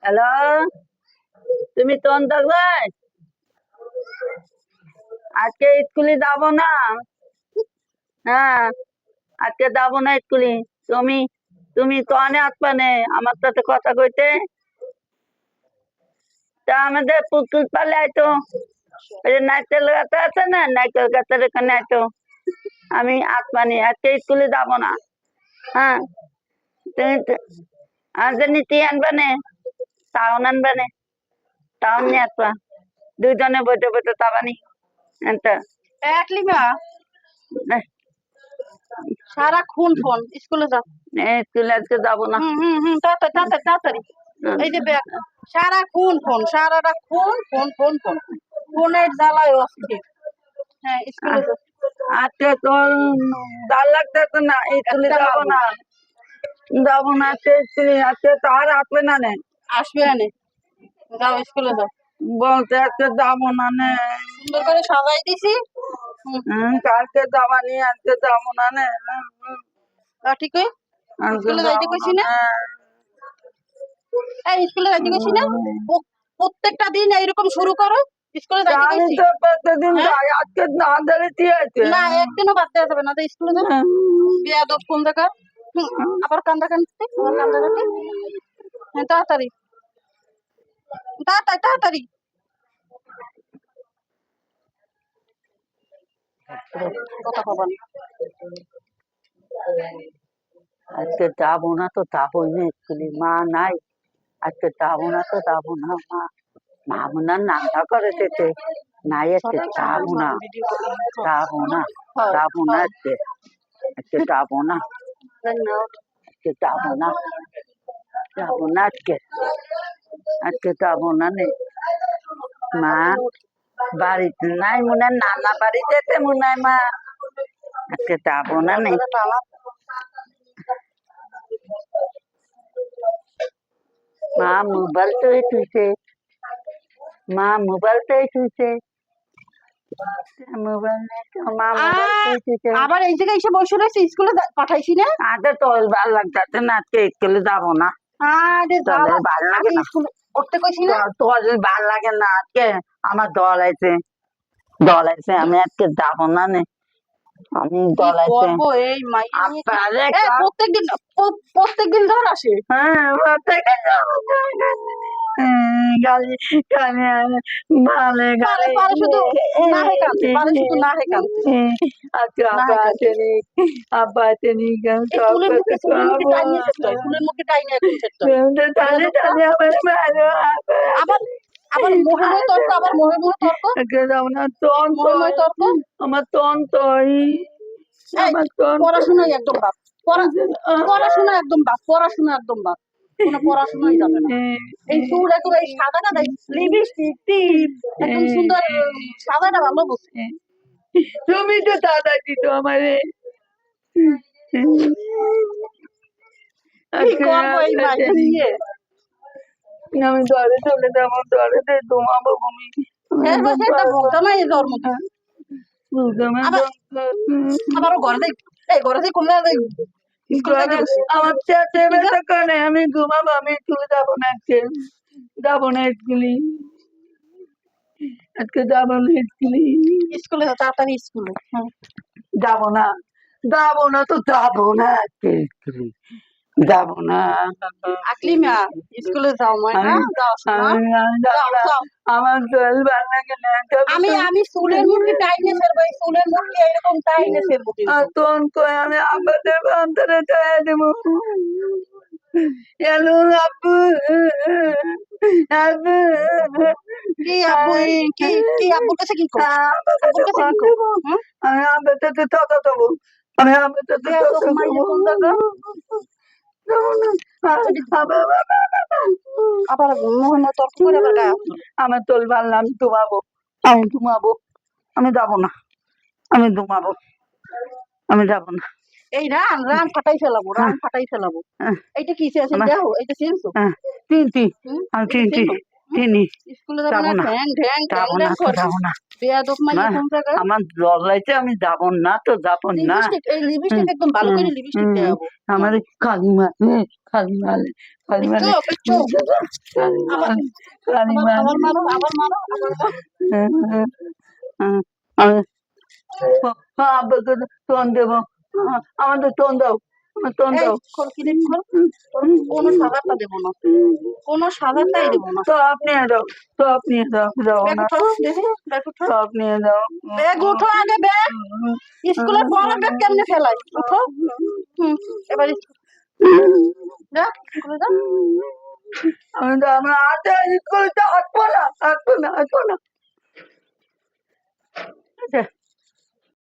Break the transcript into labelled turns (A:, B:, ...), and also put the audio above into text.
A: Hello, তুমি কোন থাকবে? আজকে স্কুলে যাব না। হ্যাঁ, আজকে যাব না স্কুলে। তুমি তুমি কনে আসবে না আমার সাথে কথা কইতে? তা আমাদের পুকুর পালে আইতো, ওই যে নারকেল গাছ আছে না, নারকেল গাছের এখানে আইতো। আমি আসবানি, আজকে স্কুলে যাব না। হ্যাঁ, তুমি আজ নিতে আনবে না, টাউন আনবে না, টাউন নিয়ে আসবা। দুজনে বসে বসে তাবানি এনটা।
B: একলিমা সারাক্ষণ ফোন স্কুলে যাও।
A: স্কুলে আজকে যাবো না।
B: তাড়াতাড়ি তাড়াতাড়ি তাড়াতাড়ি। এই যে ব্যাগ সারাক্ষণ ফোন, সারাটা ফোন ফোন ফোন ফোন ফোনের জ্বালায় অস্থির। হ্যাঁ স্কুলে যাও।
A: আজকে তোর ডাল লাগতেছে না, স্কুলে
B: একটা
A: যাবো
B: মারবো।
A: না। যাবো না আজকে স্কুলে, আজকে তো আর আসবে না নে।
B: আসবে আনে, যাও স্কুলে যাও।
A: বলতে আজকে যাবো না নে।
B: সুন্দর করে সাজাই দিছি।
A: কালকে যাবানি, আজকে যাবো না নে।
B: ঠিক হয়ে
A: আজকে
B: স্কুলে যাইতে
A: যাবো
B: কইছি
A: না
B: না?
A: নে।
B: এই স্কুলে যাইতে কইছি না? প্রত্যেকটা দিন এইরকম শুরু করো। স্কুলে যাইতে
A: আমি
B: কইছি
A: তো প্রতিদিন
B: হ্যাঁ?
A: যাই, আজকে না দিলে কি আছে?
B: না একদিনও বাদ দেওয়া যাবে না, তো স্কুলে যাও। বেয়াদব কোন জায়গা। আবার কান্দা কান্দি, আবার কান্দা কাটি। হ্যাঁ তাড়াতাড়ি তাড়াতাড়ি তাড়াতাড়ি। কথা কবা না।
A: আজকে যাবো না তো যাবোই না স্কুলে, মা নাই। আজকে যাবো না তো যাবো না, মা মামুনার নামটা করে দিতে নাই। আজকে যাবো না, যাবো না, যাবো না আজকে। আজকে যাবো না, আজকে যাবো না, যাবো না আজকে। আজকে যাবো না নে। মা বাড়িতে নাই, মনে হয় নানা বাড়ি যেতে মনে হয় মা। আজকে যাবো না নে। মা মোবাইল তো তুইছে, মা মোবাইল তো তুইছে, মোবাইল মা মোবাইল তুইছে।
B: আবার এই জায়গায় এসে বসে রয়েছে, স্কুলে পাঠাইছি না?
A: আজকে তো ভালো লাগতেছে না, আজকে স্কুলে যাবো না।
B: আরে
A: চলে ভাল লাগে না,
B: স্কুলে উঠতে কইছি না?
A: তোর ভাল লাগে না আজকে? আমার দল আছে, দল আছে, আমি আজকে যাবো না নে। আমি
B: কি
A: দল আছে
B: করবো এই মাইয়া নিয়ে?
A: আপনারে।
B: প্রত্যেকদিন ধর আসে।
A: হ্যাঁ, থেকে যাবো। গালি গালি ভালো গালি
B: পারে শুধু নাহে কানতে, পারে শুধু নাহে কানতে।
A: আচ্ছা আব্বা আসেনি, আব্বা আসেনি
B: ফুলের মুখে টাইনিয়ে সেট হয়, ফুলের মুখে টাইনিয়ে এখন সেট হয়। আবার আবার মোহে মোহে তর্ক, আবার মোহে মোহে তর্ক, মোহে তর্ক।
A: আমার তন তই, আমার তন
B: পড়াশোনায় একদম বাদ, পড়াশোনা একদম বাদ, পড়াশোনা একদম বাদ, কোনো পড়াশোনাই যাবে না। এই চুল একদম এই সাদাটা দেয়, লিপস্টিক টিপ একদম সুন্দর, সাদাটা ভালো বসে।
A: তুমি তো দাদা দিত আমারে।
B: কি করবো এই মাইয়া নিয়ে?
A: আমি দরে চলে যাবো, দরে ঘুমাবো আমি।
B: এর বসে একটা বোকা মাইয়া জন্ম দিছে। আবার ঘরে যাই, এই ঘরে যাই করলে
A: আমার চেয়ে বেটা করে আমি ঘুমাবো, আমি স্কুলে যাবো না আজকে, যাবো না স্কুলে, আজকে যাবো না স্কুলে।
B: স্কুলে তাড়াতাড়ি স্কুলে
A: যাবো না, যাবো না তো যাবো না আজকে স্কুলে, যাবো না।
B: আকলিমা স্কুলে যাও ময়না, যাও যাও।
A: আমার দল ভাল লাগে না।
B: আমি চুলের মুঠি টাইনে ফেলবো, এই চুলের মুঠি এরকম টাইনে ফেলবো।
A: তখন কই আমি আব্বাদের অন্তরে টায়া দেবো। এলো আব্বু, আব্বু
B: কি আব্বু, কি কি আব্বুর কাছে কি করো? আব্বুর কাছে কি করো?
A: আমি আব্বার সাথে কথা দেবো, আমি আব্বার সাথে কথা দেবো।
B: আবার মোহন তর্ক করে আবার গায়ে
A: আমার তোল ভালো, আমি ঘুমাবো, আমি ঘুমাবো, আমি যাবো না, আমি ঘুমাবো, আমি যাবো না।
B: এই রান রান ফাটাই ফেলাবো, রান ফাটাই ফেলাবো। এইটা কি আছে দেখো, এইটা চিনছো?
A: চিনছি, আমি চিনছি, তিনি
B: স্কুলে যাবো
A: যাবো
B: না,
A: না।
B: ঢ্যাং ঢ্যাং ঢ্যাং
A: যাবো
B: ঢ্যাং
A: না তো
B: করবি।
A: যাবো না।
B: বেয়াদব মাইয়া
A: মা,
B: কোন জায়গায়?
A: আমার জ্বর লাগছে, আমি যাব না তো যাবো না।
B: লিপস্টিক, এই লিপস্টিক একদম ভালো করে লিপস্টিক দেওয়াবো।
A: আমার কালী মা, কালী মালে, কালী মালে,
B: পেচ্ছো,
A: কালী
B: আবার
A: মালে, কালী
B: আবার
A: মালে।
B: আবার মারো, আবার মারো, আবার মারো।
A: আব্বাকে টোন দেবো, আমাদের টোন দাও, টোন
B: এই
A: দাও।
B: খোল, ক্লিপ খোল। তোর কোনো সাজাটা দেবো না, কোনো সাজাটাই দেবো না।
A: সব নিয়ে যাও, সব নিয়ে যাও, যাও
B: ব্যাগ
A: না,
B: উঠো, দেখি ব্যাগ উঠো,
A: সব নিয়ে যাও।
B: ব্যাগ উঠো আগে, ব্যাগ। স্কুলের পড়া ব্যাগ কেমনে ফেলাই? উঠো। এবার যা, স্কুলে যা।
A: আমরা আজ স্কুলে হাঁটবো না, হাঁটবো না, হাঁটবো না।